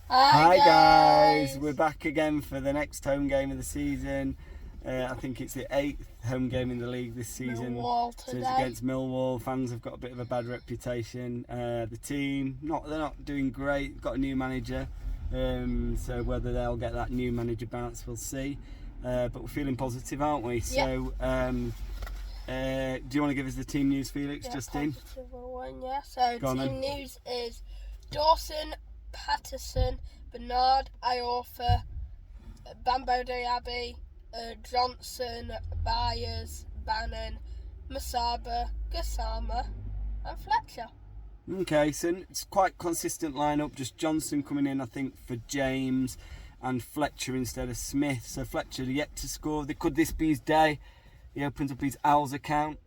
Hi guys, we're back again for the next home game of the season. I think it's the 8th home game in the league this season. Millwall today. So it's against Millwall. Fans have got a bit of a bad reputation. The team, they're not doing great. Got a new manager, so whether they'll get that new manager bounce, we'll see. But we're feeling positive, aren't we? Yep. So, do you want to give us the team news, Felix? Yeah, Justin? positive one, yeah. So Go on team then. news is Dawson, Patterson, Bernard, Iorfa, Bambo Diaby, Johnson, Byers, Bannon, Masaba, Gassama and Fletcher. Okay, so it's quite consistent lineup. Just Johnson coming in, I think, for James, and Fletcher instead of Smith. So Fletcher yet to score. Could this be his day? He opens up his Owls account.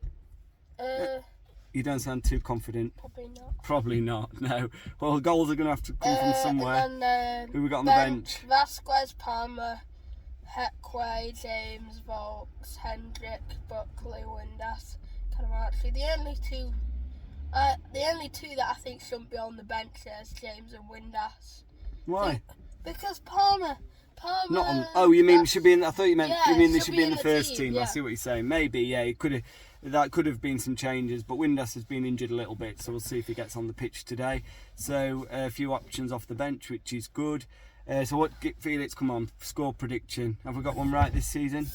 You don't sound too confident. Probably not. Probably not. No. Well, the goals are going to have to come from somewhere. And then, Who we got on the bench? Vasquez, Palmer, Heckway, James, Volks, Hendrick, Buckley, Windass, Canamarchi. The only two that I think shouldn't be on the bench is James and Windass. Why? Because Palmer. Not on. Oh, you mean should be in? I thought you meant. Yeah, you mean they should should be be in in the the first team, team. I yeah. see what you're saying. Maybe, yeah. That could have been some changes, but Windass has been injured a little bit, so we'll see if he gets on the pitch today. So a few options off the bench, which is good. So what, Felix? Come on, score prediction. Have we got one right this season?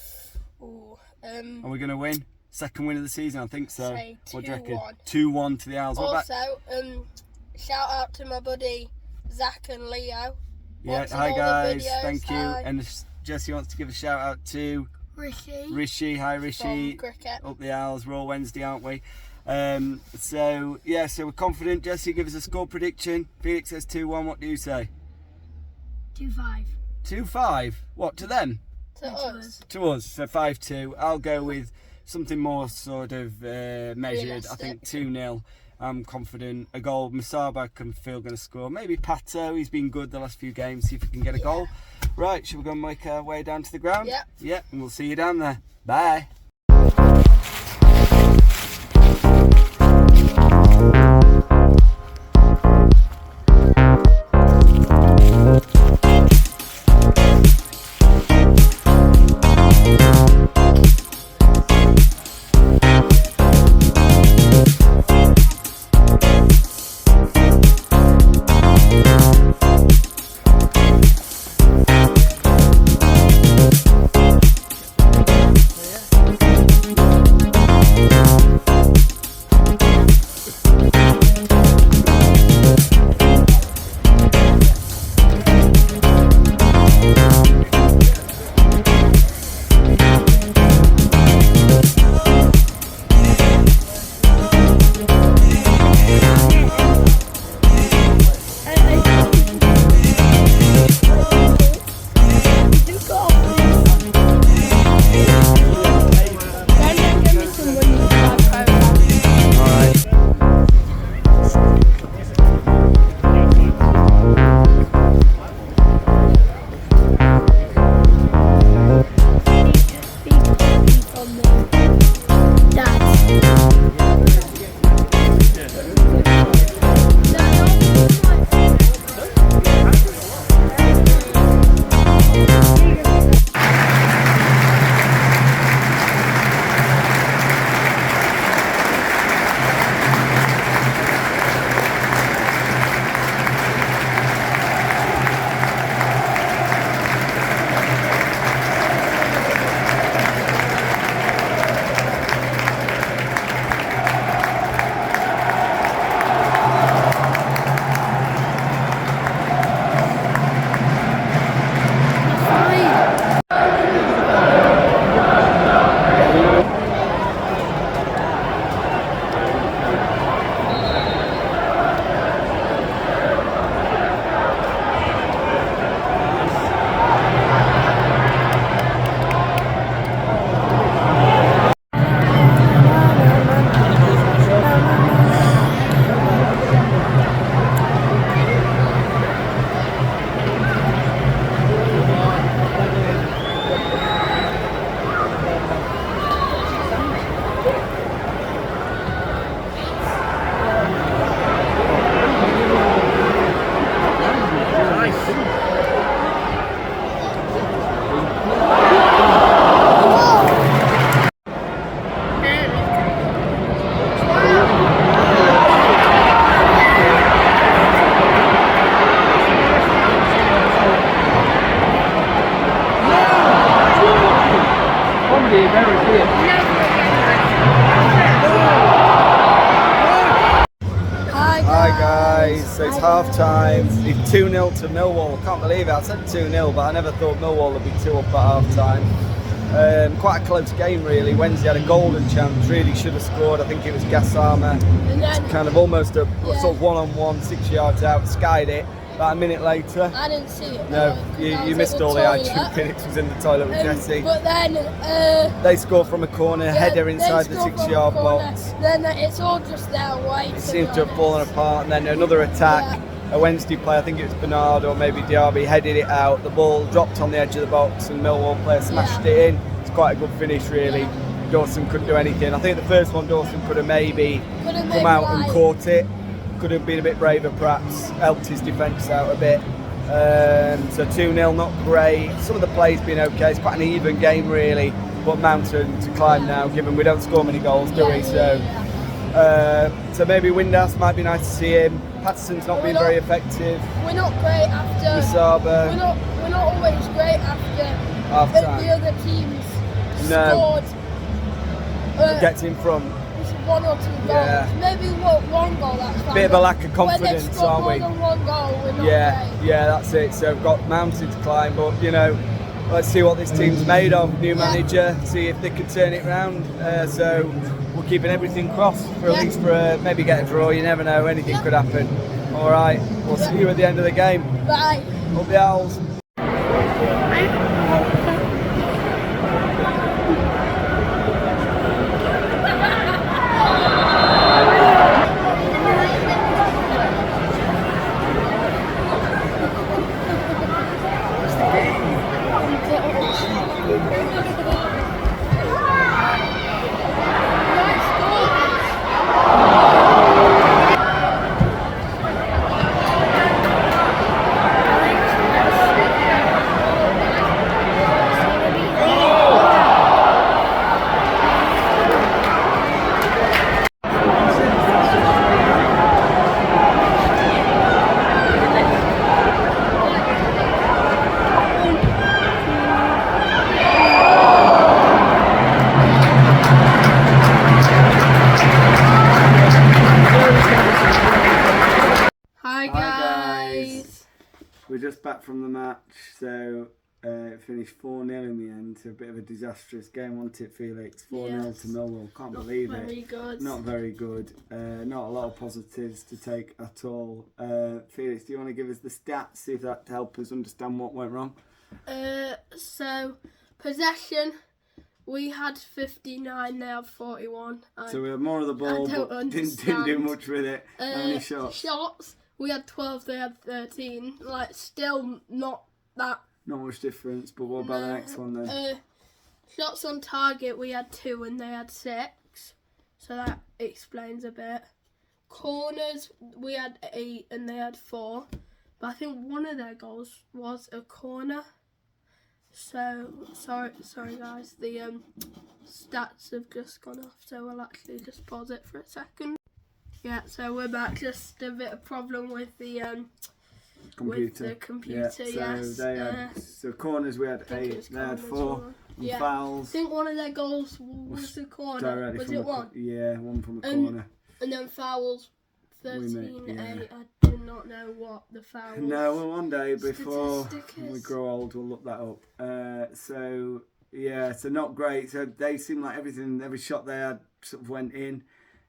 Ooh, Are we going to win? Second win of the season, I think so. Say What do you reckon? 2-1. 2-1 to the Owls. What about? Also, shout out to my buddy Zach and Leo. Yeah, Watching hi all the guys, videos, thank you. hi. And Jesse wants to give a shout out to Rishi. Hi Rishi. From cricket. Up the Owls. We're all Wednesday, aren't we? So we're confident. Jesse, give us a score prediction. Felix says 2-1. What do you say? 2-5. 2-5. What, to them? To us. To us. So 5-2. I'll go with something more sort of measured. Realistic. I think 2-0. I'm confident. A goal. Masaba can feel going to score. Maybe Pato. He's been good the last few games. See if he can get a goal. Right, shall we go and make our way down to the ground? Yep. Yeah, and we'll see you down there. Bye. 2-0 to Millwall. Can't believe it. I said 2-0, but I never thought Millwall would be 2 up at half time. Quite a close game, really. Wednesday had a golden chance, really should have scored. I think it was Gassama. Kind of almost a sort of one-on-one, 6 yards out, skied it. About a minute later. I didn't see it. No, you missed all the action. Pinnock was in the toilet with Jesse. But then they score from a corner, header inside the 6-yard box. Then it's all just their way. It seems to have fallen apart, and then another attack. A Wednesday player, I think it was Bernard or maybe Diaby, headed it out. The ball dropped on the edge of the box, and Millwall player smashed it in. It's quite a good finish, really. Dawson couldn't do anything. I think the first one Dawson could have maybe come out and caught it. Could have been a bit braver, perhaps, helped his defence out a bit. So 2-0, not great. Some of the play's been okay. It's quite an even game, really, but mountain to climb now, given we don't score many goals, do we? So maybe Windass might be nice to see him. Patterson's not been very effective. We're not great after. Musaba. We're not always great after the other teams scored. Gets in front. 1 or 2 goals. Yeah. Maybe 1 goal, that's fine. Bit of a lack of confidence, aren't we? More than 1 goal, we're not great. Yeah, that's it. So we've got mountain to climb, but let's see what this team's made of. New manager, see if they can turn it round. So we're keeping everything crossed for at least for maybe get a draw. You never know, anything could happen. All right, we'll see you at the end of the game. Bye. Up the Owls. We're just back from the match, so it finished 4-0 in the end. So a bit of a disastrous game, wasn't it, Felix? 4-0 to Millwall. Can't believe it. Not very good. Not a lot of positives to take at all. Felix, do you want to give us the stats, see if that help us understand what went wrong? So possession, we had 59, they had 41. So we had more of the ball, but didn't do much with it. How many shots? Shots, we had 12, they had 13. Still not that. Not much difference, but what about the next one then? Shots on target, we had 2 and they had 6. So that explains a bit. Corners, we had 8 and they had 4. But I think one of their goals was a corner. So, sorry guys, the stats have just gone off, so we'll actually just pause it for a second. Yeah, so we're back. Just a bit of problem with the computer. So corners we had 8, they had 4. And fouls. I think one of their goals was a corner. Was it one? Yeah, one from a corner. And then fouls, 13, 8. I do not know what the fouls. No, well, one day before we grow old, we'll look that up. So not great. So they seem like every shot they had sort of went in.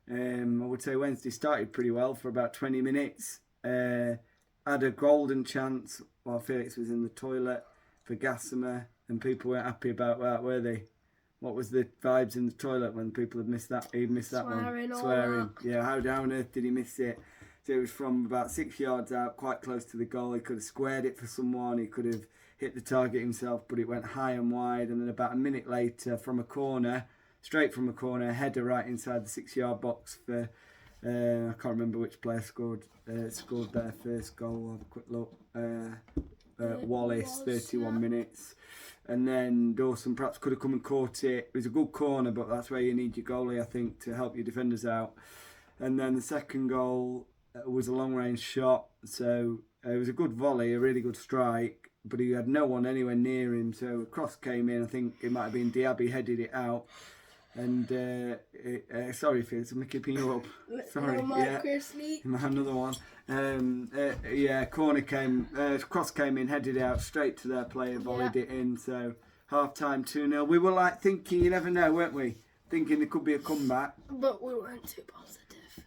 I would say Wednesday started pretty well for about 20 minutes. Had a golden chance while Felix was in the toilet for Gassama, and people weren't happy about that, were they? What was the vibes in the toilet when people had missed that? He missed that one. Swearing. Yeah, how down earth did he miss it? So it was from about 6 yards out, quite close to the goal. He could have squared it for someone. He could have hit the target himself, but it went high and wide. And then about a minute later, from a corner, straight from a corner, header right inside the 6-yard box for I can't remember which player scored their first goal. I'll have a quick look. Wallace, 31 minutes. And then Dawson perhaps could have come and caught it. It was a good corner, but that's where you need your goalie, I think, to help your defenders out. And then the second goal was a long-range shot. So it was a good volley, a really good strike, but he had no one anywhere near him. So a cross came in. I think it might have been Diaby headed it out. And sorry, Fizz, I'm keeping you up. Sorry, yeah. Another one. Corner came, cross came in, headed out straight to their player, volleyed it in. So half time 2-0. We were like thinking, you never know, weren't we? Thinking there could be a comeback. But we weren't too positive.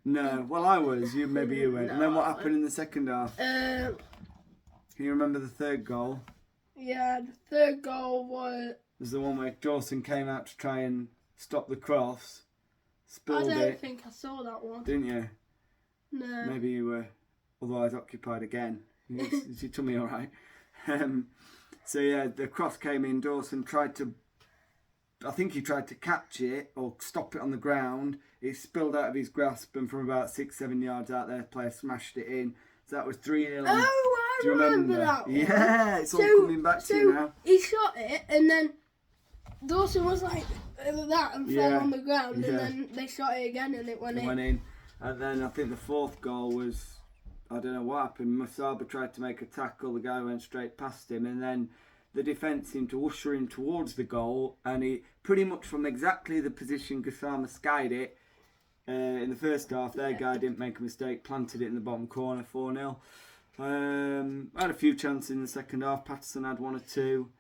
No, well I was. Maybe you weren't. And then what happened in the second half? Can you remember the third goal? Yeah, the third goal was the one where Dawson came out to try and stop the cross, spilled it. I don't think I saw that one. Didn't you? No. Maybe you were otherwise occupied again. Is your tummy all right? So yeah, the cross came in. Dawson I think he tried to catch it or stop it on the ground. It spilled out of his grasp, and from about 6-7 yards out there, the player smashed it in. So that was 3-0. Oh, I remember that one. Yeah, it's all coming back to you now. He shot it, and then Dawson was like that and fell on the ground, and then they shot it again, and it went in. And then I think the fourth goal was, I don't know what happened. Masaba tried to make a tackle, the guy went straight past him, and then the defence seemed to usher him towards the goal, and he pretty much from exactly the position Gassama skied it in the first half. Their guy didn't make a mistake, planted it in the bottom corner, 4-0. I had a few chances in the second half. Patterson had one or two,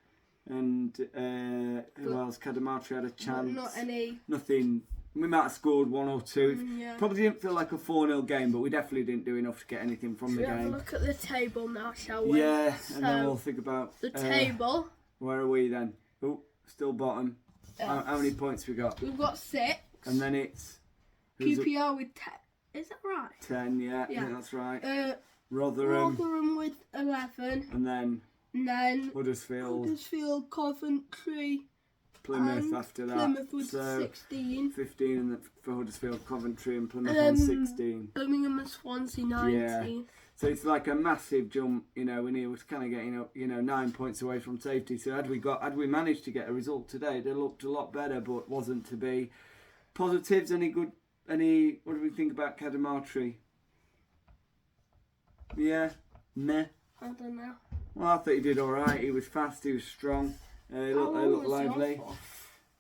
and who else? Kadamatri had a chance. Not any. Nothing. We might have scored one or two. Probably didn't feel like a 4-0 game, but we definitely didn't do enough to get anything from the game. Have a look at the table now, shall we? Yeah, and then we'll think about the table. Where are we then? Oh, still bottom. How many points we got? We've got 6. And then it's QPR with 10. Is that right? 10, yeah. I think that's right. Rotherham with 11. And then Huddersfield, Coventry. Plymouth after that. Plymouth with 16. 15 and for Huddersfield, Coventry, and Plymouth on 16. Birmingham and Swansea 19. Yeah. So it's like a massive jump, when he was kind of getting up, 9 points away from safety. So had we managed to get a result today, they looked a lot better, but wasn't to be. Positives, what do we think about Kadamatri? Yeah, meh. I don't know. Well, I thought he did all right. He was fast, he was strong. He looked lively. I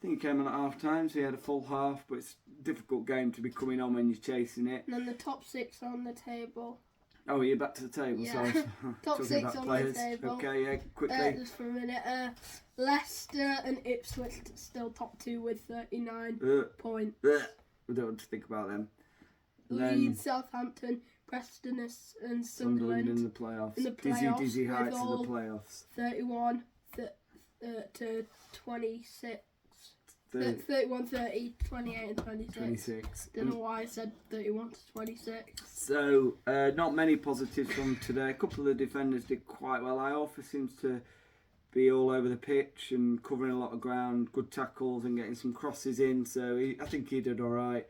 think he came on at half time, so he had a full half, but it's a difficult game to be coming on when you're chasing it. And then the top 6 on the table. Oh, you're back to the table, yeah. Sorry. Top 6 on the table. Okay, yeah, quickly. Just for a minute. Leicester and Ipswich still top 2 with 39 points. We don't want to think about them. Leeds, Southampton, Preston and Sunderland in the playoffs. Dizzy heights of the playoffs. 31 to 26. 31, 30, 28 and 26. Don't know why I said 31 to 26. So, not many positives from today. A couple of the defenders did quite well. Iorfa seems to be all over the pitch and covering a lot of ground, good tackles and getting some crosses in. So, I think he did all right.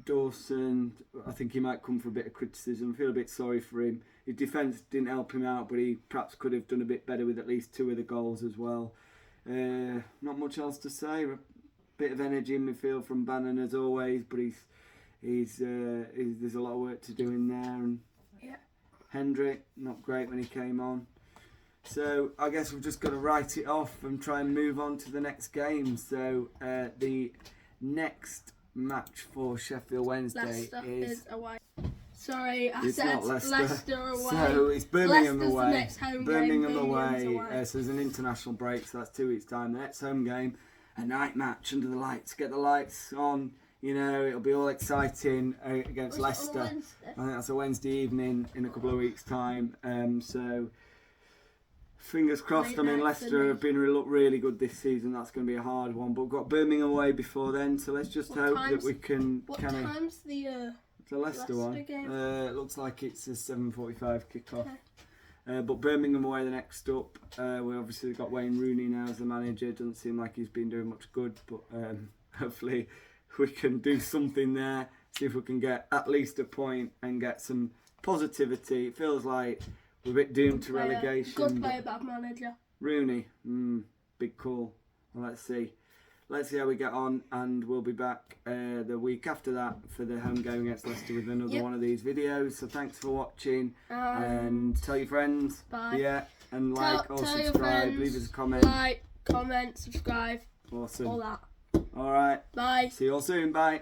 Dawson, I think he might come for a bit of criticism. I feel a bit sorry for him. His defence didn't help him out, but he perhaps could have done a bit better with at least 2 of the goals as well. Not much else to say. A bit of energy in midfield from Bannon as always, but he's there's a lot of work to do in there. And Hendrick, not great when he came on. So I guess we've just got to write it off and try and move on to the next game. So the next match for Sheffield Wednesday Leicester is away. Sorry, I it's said Leicester away. So it's Birmingham Leicester's away. The next home Birmingham game. away. So there's an international break, so that's 2 weeks' time. The next home game, a night match under the lights. Get the lights on. It'll be all exciting against Leicester. I think that's a Wednesday evening in a couple of weeks' time. So fingers crossed. Leicester have been really good this season. That's going to be a hard one. But we've got Birmingham away before then, so let's just hope that we can. What time's the Leicester one? Game? It looks like it's a 7:45 kickoff. Okay. But Birmingham away the next up. We obviously got Wayne Rooney now as the manager. Doesn't seem like he's been doing much good, but hopefully we can do something there. See if we can get at least a point and get some positivity. It feels like we're a bit doomed to relegation. Good player, bad manager. Rooney, big call. Well, let's see. Let's see how we get on, and we'll be back the week after that for the home game against Leicester with another one of these videos. So thanks for watching, and tell your friends. Bye. Yeah, and like or subscribe. Friends, leave us a comment. Like, comment, subscribe, all Awesome. that. All right. Bye. See you all soon. Bye.